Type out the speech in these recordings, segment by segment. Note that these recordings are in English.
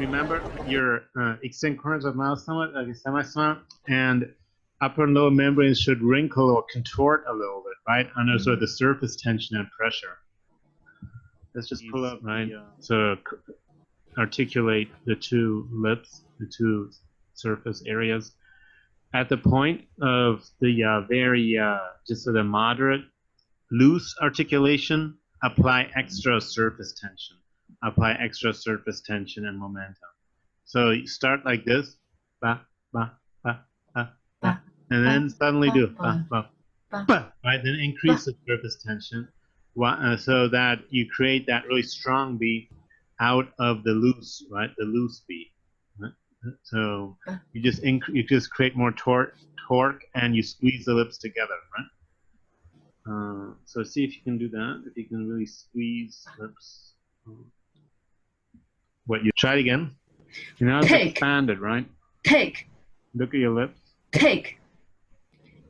remember your asynchronous of mouth somewhat, and upper and lower membranes should wrinkle or contort a little bit, right? Under sort of the surface tension and pressure. Let's just pull up, right? So articulate the two lips, the two surface areas. At the point of the very, just sort of moderate, loose articulation, apply extra surface tension. Apply extra surface tension and momentum. So you start like this, ba, ba, ba, ba, ba, and then suddenly do ba, ba, ba, right? Then increase the surface tension so that you create that really strong beat out of the loose, right? The loose beat. Right? So you just create more torque and you squeeze the lips together, right? So see if you can do that. If you can really squeeze lips. What you try it again? You know, it's expanded, right? Take. Look at your lips. Take.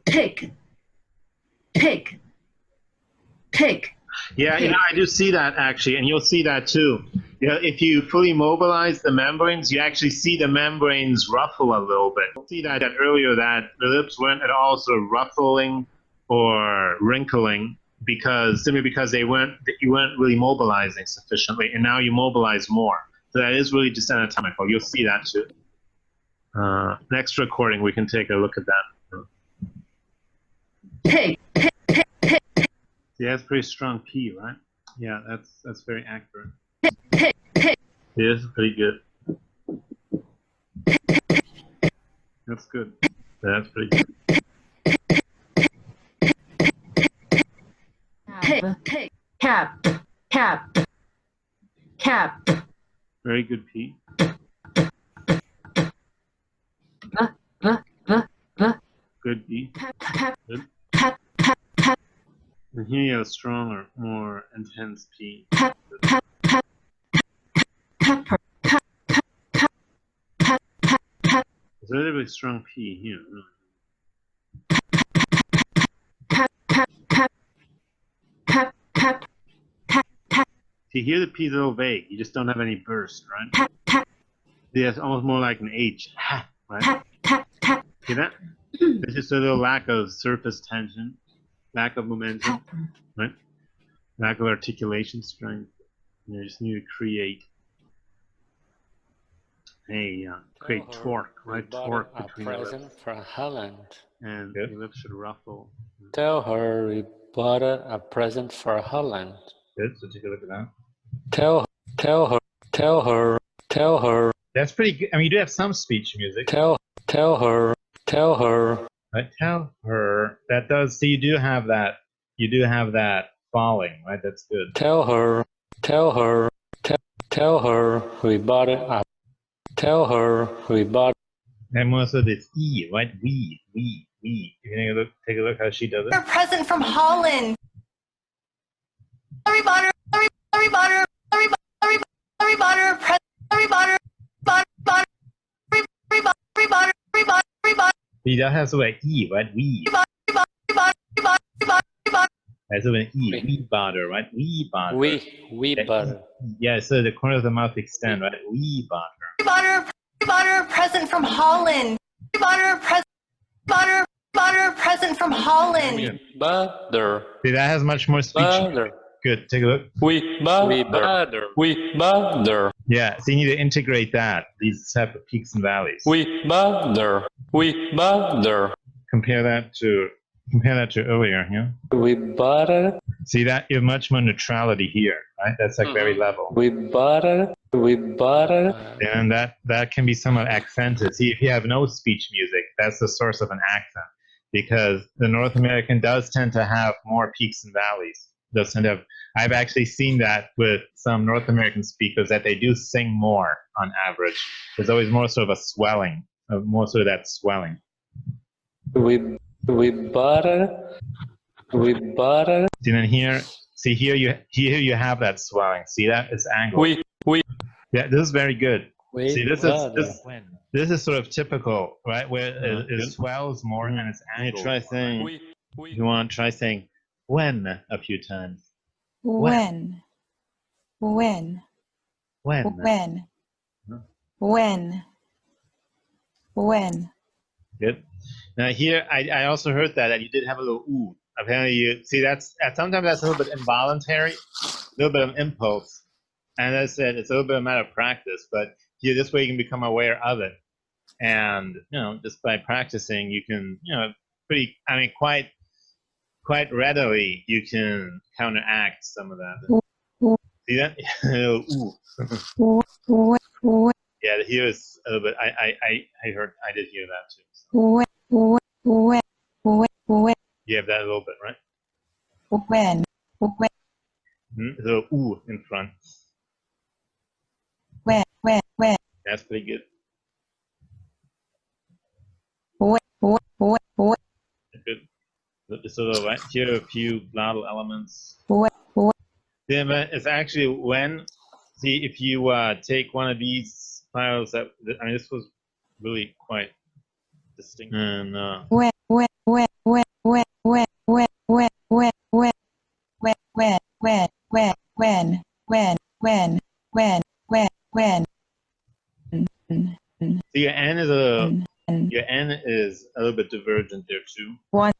Take. Take. Take. Yeah, you know, I do see that actually, and you'll see that too. You know, if you fully mobilize the membranes, you actually see the membranes ruffle a little bit. You'll see that earlier that the lips weren't at all sort of ruffling or wrinkling simply because you weren't really mobilizing sufficiently, and now you mobilize more. So that is really just anatomical. You'll see that too. Next recording, we can take a look at that. Take. Yeah, that's pretty strong P, right? Yeah, that's very accurate. Take. It is pretty good. That's good. That's pretty good. Take. Cap. Cap. Cap. Very good P. Good B. Good. And here you have a stronger, more intense P. It's a really strong P here. See, here the P is a little vague. You just don't have any burst, right? Yeah, it's almost more like an H. Right? See that? There's just a little lack of surface tension, lack of momentum, right? Lack of articulation strength. You just need to create create torque, right? Torque between the lips. For Holland. And the lips should ruffle. Tell her we bought a present for Holland. Good, so take a look at that. Tell her. That's pretty good. I mean, you do have some speech music. Tell her. Right, tell her. That does. So you do have that. You do have that falling, right? That's good. Tell her we bought it. Tell her we bought. And most of this E, right? We. You can take a look how she does it. A present from Holland. Everybody. See, that has an E, right? We. That's an E. We butter, right? We butter. We butter. Yeah, so the corner of the mouth extend, right? We butter. Butter present from Holland. Butter present from Holland. Butter. See, that has much more speech. Butter. Good. Take a look. We butter. Yeah, so you need to integrate that, these type of peaks and valleys. We butter. Compare that to earlier, yeah? We butter. See that? You have much more neutrality here, right? That's like very level. We butter. And that can be somewhat accented. See, if you have no speech music, that's the source of an accent. Because the North American does tend to have more peaks and valleys. I've actually seen that with some North American speakers, that they do sing more on average. There's always more sort of a swelling, more sort of that swelling. We butter. See, then here you have that swelling. See that? It's angled. Yeah, this is very good. See, this is sort of typical, right? Where it swells more and it's angled. Try saying. You want to try saying when a few times. When. when. Good. Now here, I also heard that you did have a little ooh. Apparently you, see sometimes that's a little bit involuntary, a little bit of impulse. And as I said, it's a little bit of a matter of practice, but here, this way you can become aware of it. And, just by practicing, you can, quite readily, you can counteract some of that. See that? Ooh. Yeah, here is a little bit, I did hear that too. So. You have that a little bit, right? When. So ooh in front. When. That's pretty good. Good. So right here are a few glottal elements. Then it's actually when. See, if you take one of these files this was really quite distinct. And when. So your N is a little bit divergent there too. One.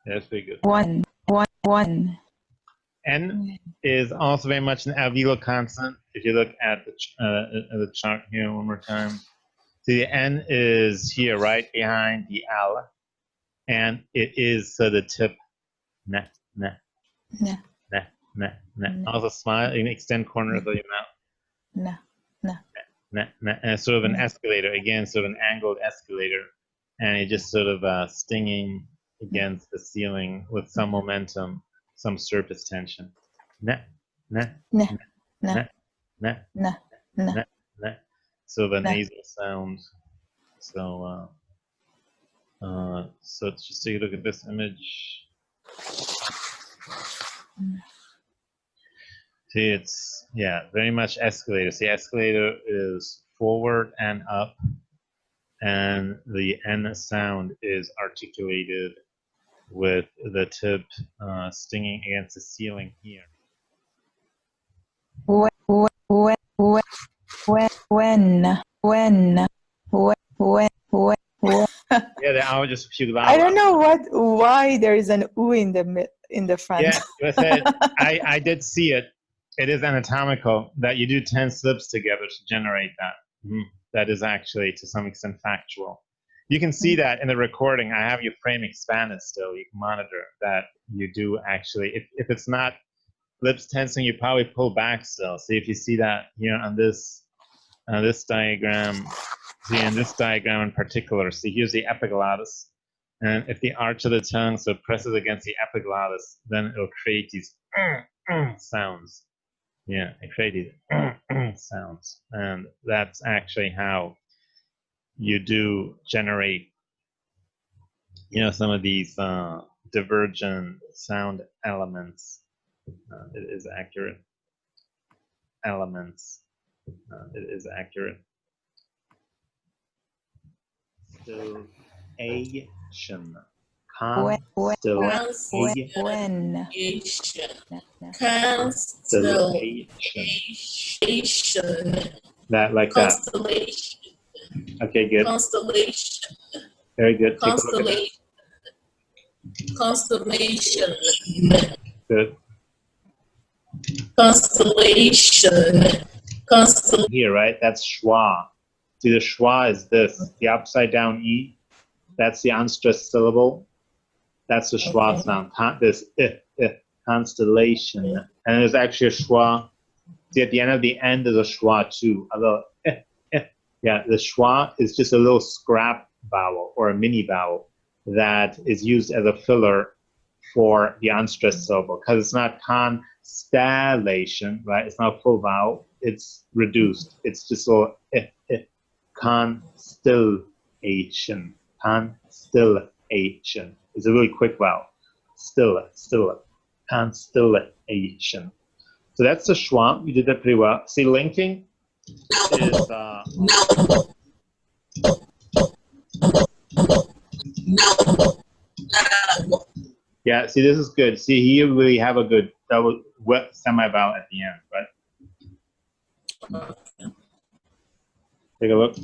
That's pretty good. One. N is also very much an alveolar consonant. If you look at the chart here one more time, see the N is here right behind the L, and it is the tip. Nah. Also smile, you can extend corner of your mouth. Nah. And it's sort of an escalator, again, sort of an angled escalator, and it just sort of stinging against the ceiling with some momentum, some surface tension. Nah. Sort of a nasal sound. So let's just take a look at this image. See, it's, very much escalator. See, escalator is forward and up, and the N sound is articulated with the tip stinging against the ceiling here. When. Yeah, there are just a few loud. I don't know why there is an U in the front. Yeah, I said I did see it. It is anatomical that you do 10 slips together to generate that. That is actually to some extent factual. You can see that in the recording. I have your frame expanded still. You can monitor that you do actually. If it's not lips tensing, you probably pull back still. See if you see that here on this diagram. See in this diagram in particular. See here's the epiglottis, and if the arch of the tongue so presses against the epiglottis, then it'll create these sounds. Yeah, it created sounds, and that's actually how you do generate, some of these divergent sound elements. It is accurate. Elements. It is accurate. Constellation. Constellation. That like that. Constellation. Okay, good. Constellation. Very good. Take Constellation. Constellation. Good. Constellation. Constellation. Here, right? That's schwa. See, the schwa is this, the upside down E. That's the unstressed syllable. That's the schwa sound. This constellation. And there's actually a schwa. See, at the end of the end, there's a schwa too. A little Yeah, the schwa is just a little scrap vowel or a mini vowel that is used as a filler for the unstressed syllable because it's not constellation, right? It's not a full vowel. It's reduced. It's just a little constellation. Constellation. It's a really quick vowel. Still, constellation. So that's the schwa. You did that pretty well. See, linking is yeah. See, this is good. See, here we really have a good double wet semi-vowel at the end, right? Take a look.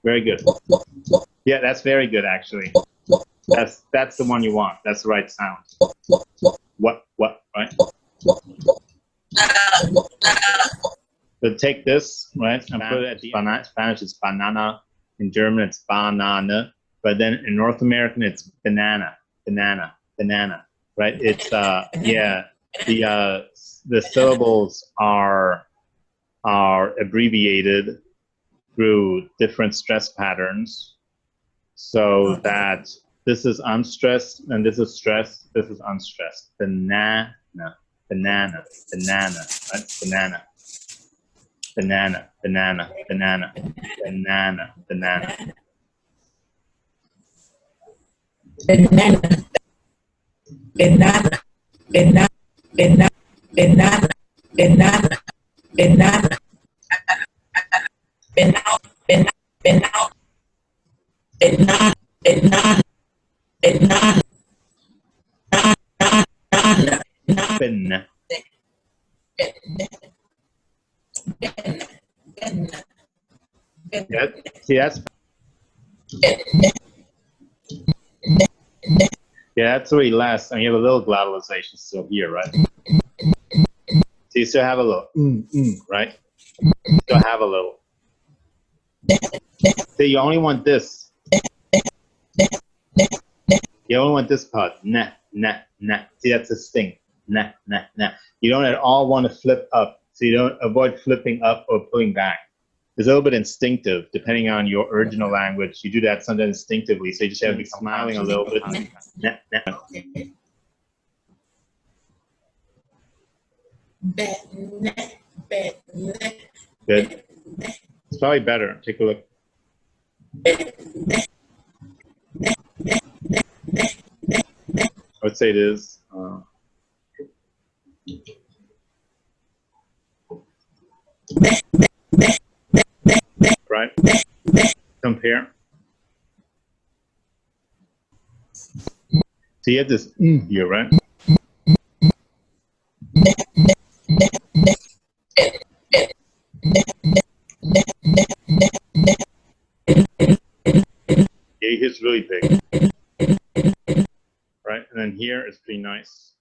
Very good. Yeah, that's very good actually. That's the one you want. That's the right sound. What, right? So take this, right, and put it at the end. Spanish it's banana. In German it's banana. But then in North American it's banana, banana, banana. Right? It's yeah. The syllables are abbreviated through different stress patterns, so that this is unstressed and this is stressed. This is unstressed. Banana, banana, banana, right? Banana, banana, banana, banana, banana, banana. Banana, banana, banana, banana, banana, banana, banana, banana, banana, banana, banana, banana, banana, Banana. Yeah, see that's yeah, that's really less, and you have a little glottalization still here, right? So you still have a little, right? You still have a little. So you only want this. You only want this part. Nah, nah, nah. See, that's a sting. Nah, nah, nah. You don't at all want to flip up. So you don't avoid flipping up or pulling back. It's a little bit instinctive, depending on your original language. You do that sometimes instinctively, so you just have to be smiling a little bit. Nah, nah. Good. It's probably better. Take a look. I would say it is. Right? Compare. So you have this here, right? Yeah, here's really big. Right? And then here is pretty nice.